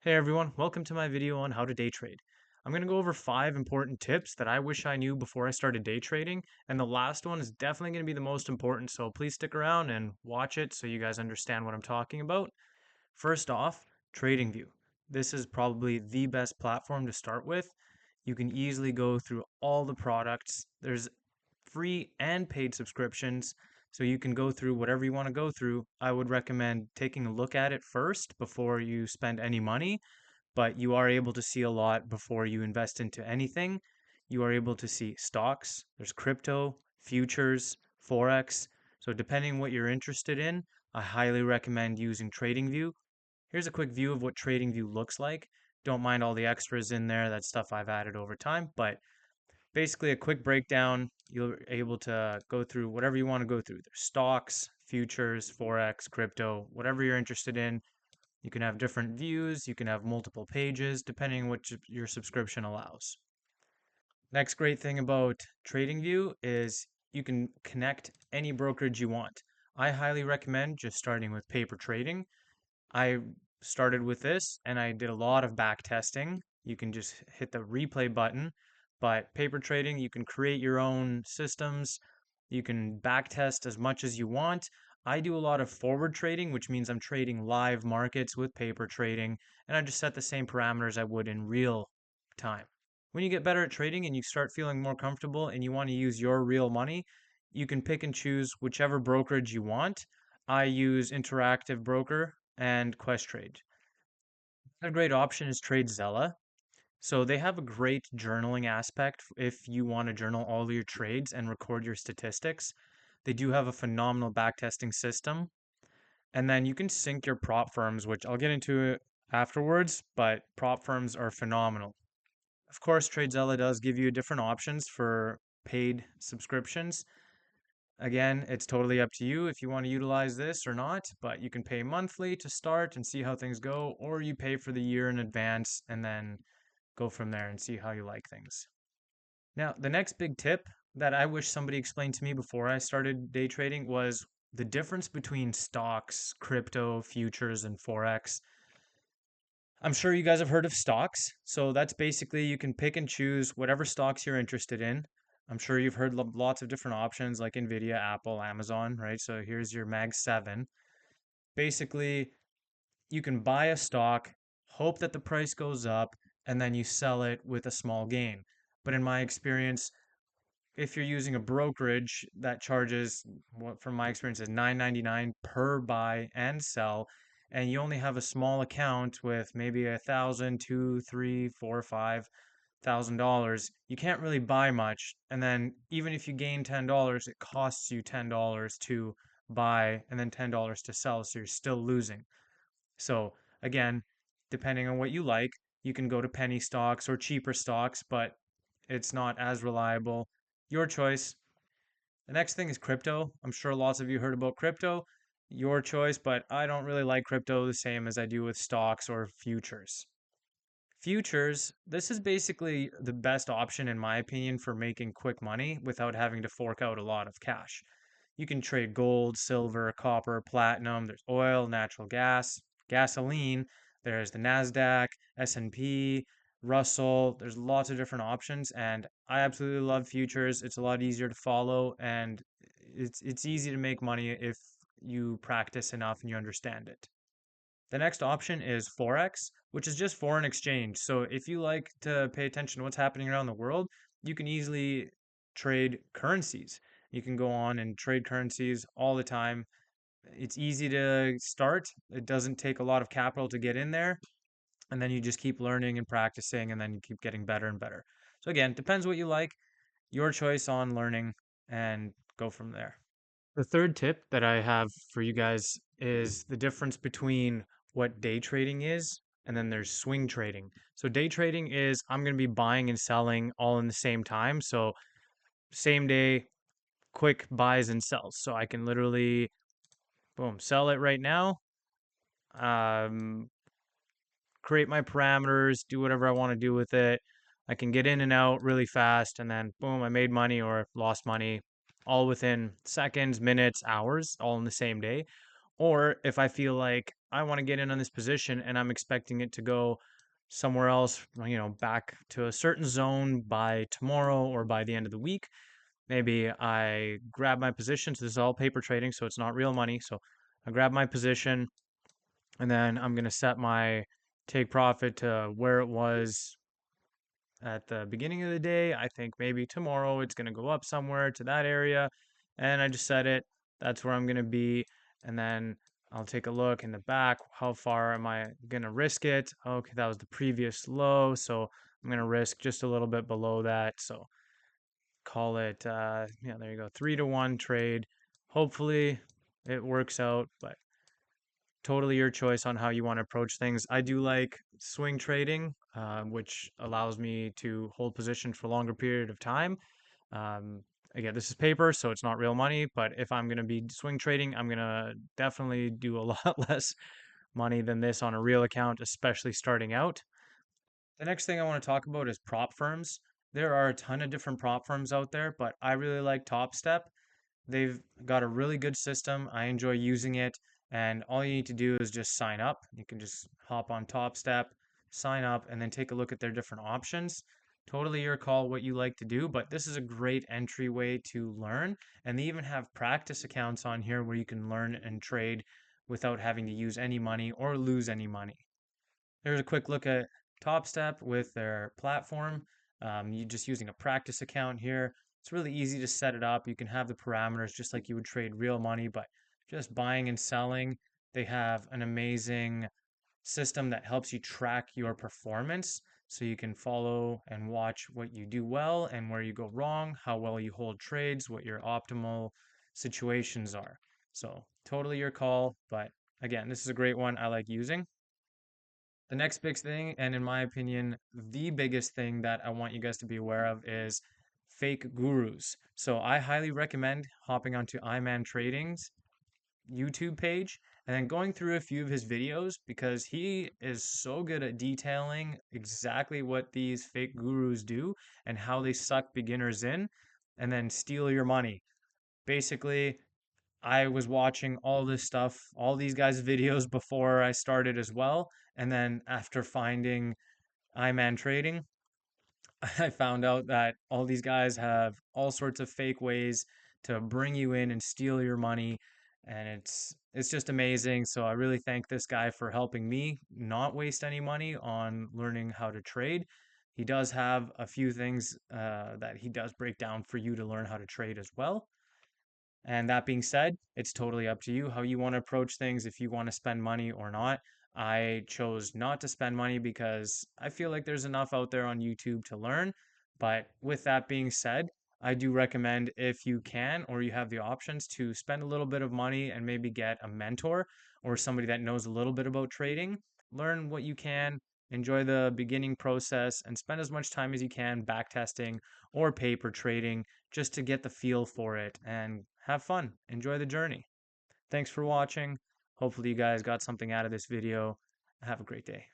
Hey everyone, welcome to my video on how to day trade. I'm going to go over 5 important tips that I wish I knew before I started day trading, and the last one is definitely going to be the most important, so please stick around and watch it so you guys understand what I'm talking about. First off, TradingView. This is probably the best platform to start with. You can easily go through all the products. There's free and paid subscriptions, so you can go through whatever you want to go through. I would recommend taking a look at it first before you spend any money, but you are able to see a lot before you invest into anything. You are able to see stocks, there's crypto, futures, forex. So depending what you're interested in, I highly recommend using TradingView. Here's a quick view of what TradingView looks like. Don't mind all the extras in there, that's stuff I've added over time, but basically a quick breakdown. You're able to go through whatever you want to go through. There's stocks, futures, forex, crypto, whatever you're interested in. You can have different views, you can have multiple pages, depending on what your subscription allows. Next great thing about TradingView is you can connect any brokerage you want. I highly recommend just starting with paper trading. I started with this and I did a lot of back testing. You can just hit the replay button, but paper trading, you can create your own systems. You can back test as much as you want. I do a lot of forward trading, which means I'm trading live markets with paper trading, and I just set the same parameters I would in real time. When you get better at trading and you start feeling more comfortable and you want to use your real money, you can pick and choose whichever brokerage you want. I use Interactive Broker and Questrade. A great option is TradeZella. So they have a great journaling aspect if you want to journal all of your trades and record your statistics. They do have a phenomenal backtesting system. And then you can sync your prop firms, which I'll get into afterwards, but prop firms are phenomenal. Of course, TradeZella does give you different options for paid subscriptions. Again, it's totally up to you if you want to utilize this or not, but you can pay monthly to start and see how things go, or you pay for the year in advance and then go from there and see how you like things. Now, the next big tip that I wish somebody explained to me before I started day trading was the difference between stocks, crypto, futures, and forex. I'm sure you guys have heard of stocks. So that's basically you can pick and choose whatever stocks you're interested in. I'm sure you've heard lots of different options like Nvidia, Apple, Amazon, right? So here's your Mag 7. Basically, you can buy a stock, hope that the price goes up, and then you sell it with a small gain. But in my experience, if you're using a brokerage that charges, what from my experience is $9.99 per buy and sell, and you only have a small account with maybe 1,000, 2, 3, 4, $5,000, you can't really buy much. And then even if you gain $10, it costs you $10 to buy and then $10 to sell, so you're still losing. So again, depending on what you like, you can go to penny stocks or cheaper stocks, but it's not as reliable. Your choice. The next thing is crypto. I'm sure lots of you heard about crypto. Your choice, but I don't really like crypto the same as I do with stocks or futures. Futures, this is basically the best option in my opinion for making quick money without having to fork out a lot of cash. You can trade gold, silver, copper, platinum, there's oil, natural gas, gasoline, there's the Nasdaq, S&P, Russell, there's lots of different options and I absolutely love futures. It's a lot easier to follow and it's easy to make money if you practice enough and you understand it. The next option is Forex, which is just foreign exchange. So if you like to pay attention to what's happening around the world, you can easily trade currencies. You can go on and trade currencies all the time. It's easy to start. It doesn't take a lot of capital to get in there. And then you just keep learning and practicing, and then you keep getting better and better. So again, depends what you like, your choice on learning, and go from there. The third tip that I have for you guys is the difference between what day trading is and then there's swing trading. So day trading is I'm going to be buying and selling all in the same time. So same day, quick buys and sells. So I can literally boom, sell it right now. Um, Create my parameters, do whatever I want to do with it. I can get in and out really fast and then boom, I made money or lost money all within seconds, minutes, hours, all in the same day. Or if I feel like I want to get in on this position and I'm expecting it to go somewhere else, back to a certain zone by tomorrow or by the end of the week, maybe I grab my position. So this is all paper trading, so it's not real money. So I grab my position and then I'm going to set my take profit to where it was at the beginning of the day. I think maybe tomorrow it's going to go up somewhere to that area. And I just set it. That's where I'm going to be. And then I'll take a look in the back. How far am I going to risk it? Okay, that was the previous low. So I'm going to risk just a little bit below that. So call it, yeah, there you go, 3-to-1 trade. Hopefully it works out, but totally your choice on how you want to approach things. I do like swing trading, which allows me to hold position for a longer period of time. Um, Again, this is paper, so it's not real money, but if I'm going to be swing trading, I'm going to definitely do a lot less money than this on a real account, especially starting out. The next thing I want to talk about is prop firms. There are a ton of different prop firms out there, but I really like Top Step. They've got a really good system. I enjoy using it. And all you need to do is just sign up. You can just hop on Top Step, sign up, and then take a look at their different options. Totally your call what you like to do, but this is a great entryway to learn. And they even have practice accounts on here where you can learn and trade without having to use any money or lose any money. There's a quick look at TopStep with their platform. You just using a practice account here. It's really easy to set it up. You can have the parameters just like you would trade real money, but just buying and selling. They have an amazing system that helps you track your performance so you can follow and watch what you do well and where you go wrong, how well you hold trades, what your optimal situations are. So, totally your call, but again, this is a great one I like using. The next big thing, and in my opinion, the biggest thing that I want you guys to be aware of is fake gurus. So I highly recommend hopping onto Iman Trading's YouTube page and then going through a few of his videos because he is so good at detailing exactly what these fake gurus do and how they suck beginners in and then steal your money. Basically, I was watching all this stuff, all these guys' videos before I started as well. And then after finding iMan Trading, I found out that all these guys have all sorts of fake ways to bring you in and steal your money. And it's just amazing. So I really thank this guy for helping me not waste any money on learning how to trade. He does have a few things that he does break down for you to learn how to trade as well. And that being said, it's totally up to you how you want to approach things, if you want to spend money or not. I chose not to spend money because I feel like there's enough out there on YouTube to learn. But with that being said, I do recommend if you can or you have the options to spend a little bit of money and maybe get a mentor or somebody that knows a little bit about trading. Learn what you can, enjoy the beginning process, and spend as much time as you can backtesting or paper trading just to get the feel for it and have fun. Enjoy the journey. Thanks for watching. Hopefully, you guys got something out of this video. Have a great day.